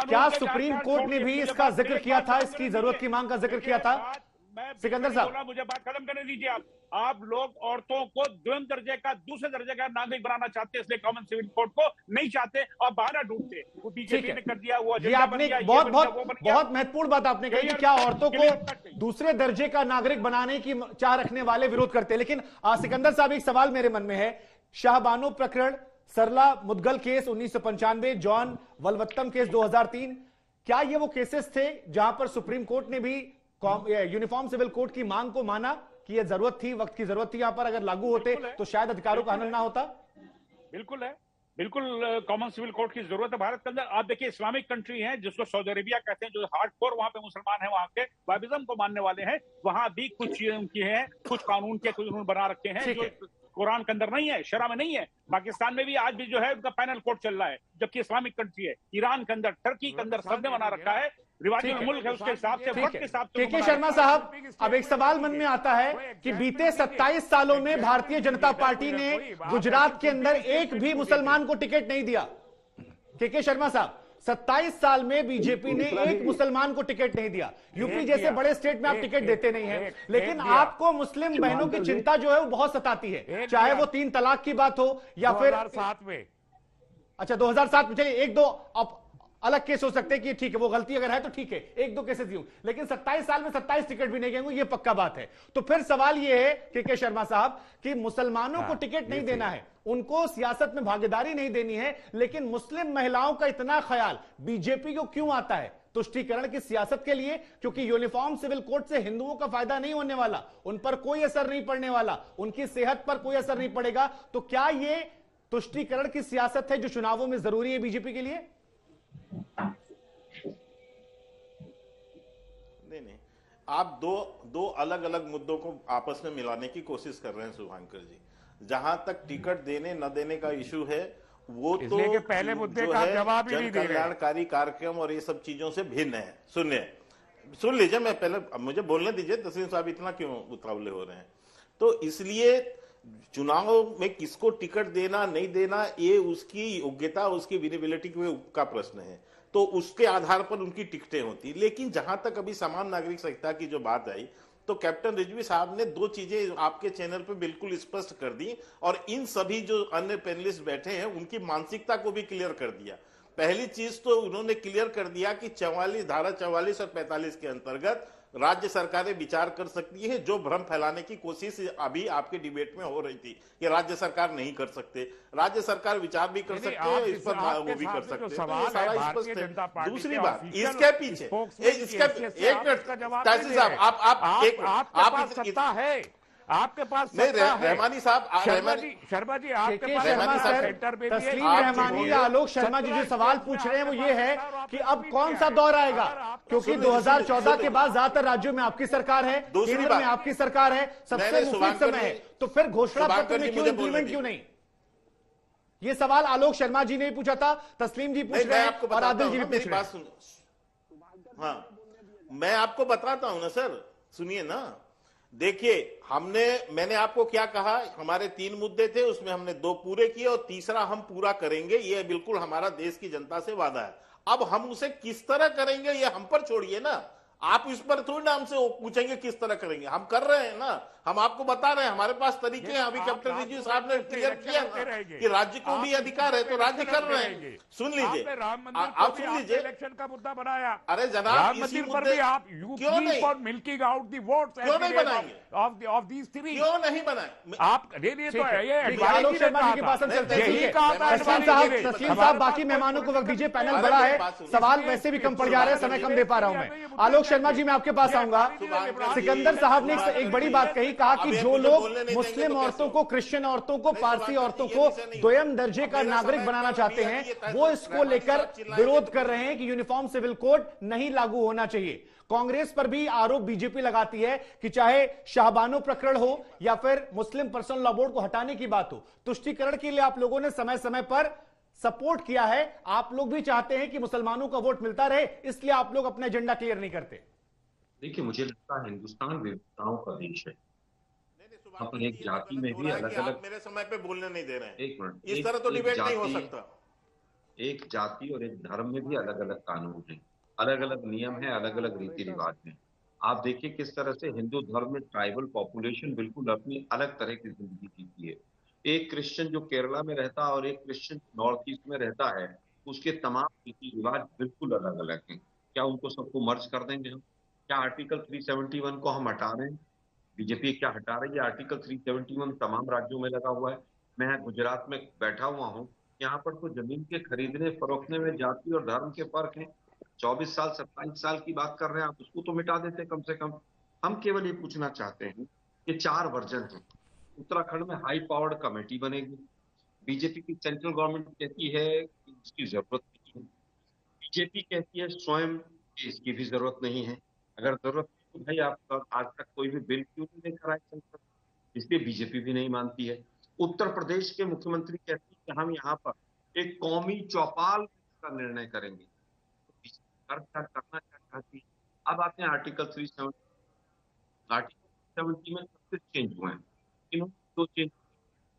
क्या supreme court ने भी इसका जिक्र किया था, इसकी जरूरत की मांग का जिक्र किया था? सिकंदर साहब, मुझे बात खत्म करने दीजिए। आप लोग औरतों को द्वितीय दर्जे का, दूसरे दर्जे का नागरिक बनाना चाहते हैं, इसलिए कॉमन सिविल कोड को नहीं चाहते और बहाना ढूंढते। वो बीजेपी ने कर दिया, वो ये आपने बहुत महत्वपूर्ण बात आपने कही कि क्या औरतों को दूसरे दर्जे का नागरिक बनाने की चाह रखने वाले विरोध करते हैं। लेकिन सिकंदर साहब, एक सवाल मेरे मन में है। शाहबानो प्रकरण, सरला मुदगल केस 1995, जॉन वलवत्तम केस 2003, क्या ये वो केसेस थे जहां पर सुप्रीम कोर्ट ने भी यूनिफॉर्म सिविल कोड की मांग को माना कि यह जरूरत थी, वक्त की जरूरत थी, यहां पर अगर लागू होते तो शायद अधिकारों का हनन ना होता? बिल्कुल है, बिल्कुल कॉमन सिविल कोड की जरूरत है भारत के अंदर। आप देखिए, इस्लामिक कंट्री है जिसको सऊदी अरेबिया कहते हैं, जो हार्डकोर वहां पे मुसलमान है, वहां के वाबिज्म को मानने वाले हैं, वहां भी कुछ उनकी है, कुछ कानून के कुछ उन्होंने बना रखे हैं जो कुरान के अंदर नहीं है, शरा में नहीं है। पाकिस्तान में भी आज भी जो है उनका पैनल कोड चल रहा है, जबकि इस्लामिक कंट्री है। ईरान के अंदर, टर्की के अंदर सबने बना रखा है, रिवाजी मुल्क है, उसके हिसाब से, वक्त के हिसाब से। के शर्मा साहब, अब एक सवाल मन में आता है कि बीते 27 सालों में भारतीय जनता पार्टी ने गुजरात के अंदर एक भी मुसलमान को टिकट नहीं दिया। के शर्मा साहब, 27 साल में बीजेपी ने एक मुसलमान को टिकट नहीं दिया। यूपी जैसे बड़े स्टेट में आप टिकट देते नहीं हैं, लेकिन आपको मुस्लिम बहनों की चिंता जो है वो बहुत सताती है, चाहे वो 3 तलाक की बात हो या फिर 2007 में। अच्छा, 2007 में, चलिए एक दो अब अलग केस हो सकते हैं कि ठीक है, वो गलती अगर है तो ठीक है, एक दो केसेस यूं, लेकिन 27 साल में 27 टिकट भी नहीं गए, ये पक्का बात है। तो फिर सवाल ये है के शर्मा साहब कि मुसलमानों को टिकट नहीं देना है, उनको सियासत में भागीदारी नहीं देनी है, लेकिन मुस्लिम महिलाओं का इतना ख्याल बीजेपी को क्यों आता है तुष्टीकरण की सियासत के लिए? क्योंकि यूनिफॉर्म सिविल कोड से हिंदुओं का फायदा नहीं होने वाला, उन पर कोई असर नहीं पड़ने वाला, उनकी सेहत पर कोई असर नहीं पड़ेगा। तो क्या ये तुष्टीकरण की सियासत है जो चुनावों में जरूरी है बीजेपी के लिए? नहीं, आप दो अलग अलग मुद्दों को आपस में मिलाने की कोशिश कर रहे हैं शुभांकर जी। जहां तक टिकट देने न देने का इशू है, वो तो पहले मुद्दे का जवाब ही नहीं दे रहे। कल्याणकारी कार्यक्रम और ये सब चीजों से भिन्न है। सुन लीजिए, मैं पहले, मुझे बोलने दीजिए। तस्लीम साहब इतना क्यों उतावले हो रहे हैं? तो इसलिए चुनाव में किसको टिकट देना नहीं देना, ये उसकी योग्यता, उसकी विनेबिलिटी का प्रश्न है, तो उसके आधार पर उनकी टिकटें होती। लेकिन जहां तक अभी समान नागरिक संहिता की जो बात आई, तो कैप्टन रिजवी साहब ने 2 चीजें आपके चैनल पे बिल्कुल स्पष्ट कर दी, और इन सभी जो अन्य पैनलिस्ट बैठे हैं उनकी मानसिकता को भी क्लियर कर दिया। पहली चीज तो उन्होंने क्लियर कर दिया कि 44 धारा 44 और 45 के अंतर्गत राज्य सरकारें विचार कर सकती है। जो भ्रम फैलाने की कोशिश अभी आपके डिबेट में हो रही थी कि राज्य सरकार नहीं कर सकते, राज्य सरकार विचार भी कर सकते हैं, इस पर वो भी कर सकते हैं। तो सारा स्पष्ट है। दूसरी बात, इसके पीछे एक मिनट तासी साहब, आप सत्ता है, आपके पास नहीं, रहमानी साहब, शर्मा जी आपके पास सेंटर में तस्लीम रहमानी या आलोक शर्मा जी जो सवाल पूछ रहे हैं वो ये है कि अब कौन सा दौर आएगा, क्योंकि 2014 के बाद ज्यादातर राज्यों में आपकी सरकार है, केंद्र में आपकी सरकार है, सबसे मुफीद समय है, तो फिर घोषणा पत्र में क्यों इंप्लीमेंट क्यों नहीं? ये सवाल आलोक शर्मा जी ने पूछा था, तस्लीम जी पूछ रहे हैं और आदिल जी भी पूछ रहे हैं। हाँ, मैं आपको बताता हूं ना सर, सुनिए ना। देखिए, मैंने आपको क्या कहा, हमारे 3 मुद्दे थे, उसमें हमने 2 पूरे किए और तीसरा हम पूरा करेंगे। ये बिल्कुल हमारा देश की जनता से वादा है। अब हम उसे किस तरह करेंगे ये हम पर छोड़िए ना, आप इस पर थोड़ी ना हमसे पूछेंगे किस तरह करेंगे, हम कर रहे हैं ना, हम आपको बता रहे हैं, हमारे पास तरीके हैं। अभी कैप्टन रिजवी साहब ने क्लियर किया कि राज्य को भी अधिकार है, तो राज्य कर रहे हैं। सुन लीजिए, आप सुन लीजिए, इलेक्शन का मुद्दा बनाया। अरे जनाब, इसी मुद्दे पर आप क्यों नहीं मिल्किंग आउट द वोट्स क्यों नहीं बनाएंगे ऑफ दीस 3? क्यों नहीं बनाए आप? आलोक शर्मा जी के पास हम चलते हैं। तस्लीम साहब, बाकी मेहमानों को वक्त दीजिए, पैनल बड़ा है, सवाल वैसे भी कम पड़ जा रहे हैं, समय कम दे पा रहा हूं मैं। आलोक शर्मा जी, मैं आपके पास आऊंगा। सिकंदर साहब ने एक बड़ी बात कही, कहा कि जो लोग मुस्लिम औरतों को, क्रिश्चियन औरतों को, पारसी औरतों को द्वितीय दर्जे का नागरिक बनाना चाहते हैं, वो इसको लेकर विरोध कर रहे हैं कि यूनिफॉर्म सिविल कोड नहीं लागू होना चाहिए। कांग्रेस पर भी आरोप बीजेपी लगाती है कि चाहे शाहबानो प्रकरण हो या फिर मुस्लिम पर्सनल लॉ बोर्ड को हटाने की बात हो, तुष्टीकरण के लिए आप लोगों ने समय समय पर सपोर्ट किया है। आप लोग भी चाहते हैं कि मुसलमानों का वोट मिलता रहे, इसलिए आप लोग अपना एजेंडा क्लियर नहीं करते। देखिए, मुझे लगता है हिंदुस्तान विविधताओं का देश है। यहाँ पर एक जाति में भी अलग अलग, मेरे समय पे बोलने नहीं दे रहे हैं। एक मिनट, इस तरह तो डिबेट नहीं हो सकता। एक जाति और एक धर्म में भी अलग अलग कानून हैं, अलग अलग नियम हैं, अलग अलग रीति रिवाज हैं। आप देखिए किस तरह से हिंदू धर्म में ट्राइबल पॉपुलेशन बिल्कुल अपनी अलग तरह की जिंदगी जीती है। एक क्रिश्चियन जो केरला में रहता है और एक क्रिश्चियन नॉर्थ ईस्ट में रहता है, उसके तमाम रीति रिवाज बिल्कुल अलग अलग हैं। क्या उनको सबको मर्ज कर देंगे हम? क्या आर्टिकल 371 को हम हटा रहे हैं? बीजेपी क्या हटा रही है? आर्टिकल 371 तमाम राज्यों में लगा हुआ है। मैं गुजरात में बैठा हुआ हूँ, यहाँ पर तो जमीन के खरीदने फरोखने में जाति और धर्म के फर्क है। 24 साल 27 साल की बात कर रहे हैं आप, उसको तो मिटा देते कम से कम। हम केवल ये पूछना चाहते हैं कि 4 वर्जन है। उत्तराखंड में हाई पावर्ड कमेटी बनेगी। बीजेपी की सेंट्रल गवर्नमेंट कहती है कि इसकी जरूरत नहीं है। बीजेपी कहती है स्वयं कि इसकी भी जरूरत नहीं है। अगर जरूरत है तो भाई आप आज तक कोई भी बिल क्यों नहीं लेकर आए संसद? इसलिए बीजेपी भी नहीं मानती है। उत्तर प्रदेश के मुख्यमंत्री कहते हैं कि हम यहाँ पर एक कौमी चौपाल का निर्णय करेंगे। तो बीजेपी क्या करना क्या चाहती है? अब आते हैं आर्टिकल 370। आर्टिकल 370 में सबसे चेंज हुए हैं, इन्होंने 2 चेंज।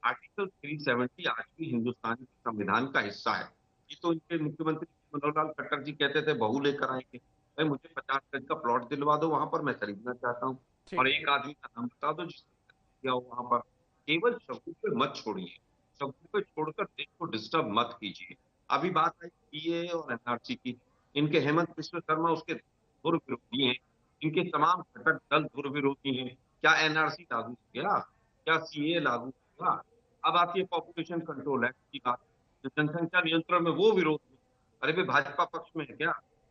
आर्टिकल 370 आज भी हिंदुस्तान के संविधान का हिस्सा है। ये तो इनके मुख्यमंत्री मनोहर लाल खट्टर जी कहते थे बहू लेकर आएंगे। भाई मुझे 50 गज का प्लॉट दिलवा दो, वहां पर मैं खरीदना चाहता हूँ, और एक आदमी का नाम बता दो जिसने किया हो वहां पर। केवल शब्दों पे मत छोड़िए, शब्दों पे छोड़कर देश को डिस्टर्ब मत कीजिए। अभी बात आई सीए और एनआरसी की। इनके हेमंत बिश्व शर्मा उसके धुर विरोधी हैं, इनके तमाम घटक दल धुर विरोधी हैं। क्या एनआरसी लागू किया? क्या सीए लागू किया? अब आती है पॉपुलेशन कंट्रोल एक्ट की बात। जो जनसंख्या नियंत्रण में वो विरोध है। अरे भाई भाजपा पक्ष में है क्या?